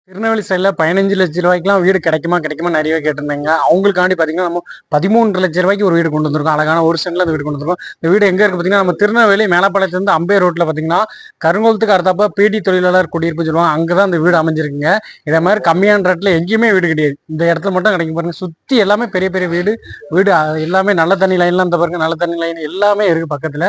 திருநெல்வேலி சைடில் 15 லட்ச ரூபாய்க்குலாம் வீடு கிடைக்குமா நிறையவே கேட்டிருந்தாங்க. அவங்களுக்காண்டி பார்த்தீங்கன்னா நம்ம 13 லட்ச ரூபாய்க்கு ஒரு வீடு கொண்டு வந்திருக்கோம். அழகான ஒரு சென்ட்ல அந்த வீடு கொண்டு வந்திருக்கோம். இந்த வீடு எங்கே இருக்குது பார்த்தீங்கன்னா நம்ம திருநெல்வேலி மேலப்பாளையத்துலேருந்து அம்பே ரோட்டில் பார்த்தீங்கன்னா கருங்குளத்துக்கு அடுத்தப்ப பிடி தொழிலாளர் குடியிருப்பு சொல்லுவாங்க. அங்கே தான் இந்த வீடு அமைஞ்சிருக்குங்க. இதே மாதிரி கம்மியான ரேட்டில் எங்கேயுமே வீடு கிடையாது. இந்த இடத்துல மட்டும் கிடைக்கும் பாருங்க. சுற்றி எல்லாமே பெரிய பெரிய வீடு வீடு எல்லாமே நல்ல தண்ணி லைன்லாம் இந்த பாருங்க. நல்ல தண்ணி லைன் எல்லாமே இருக்குது பக்கத்தில்.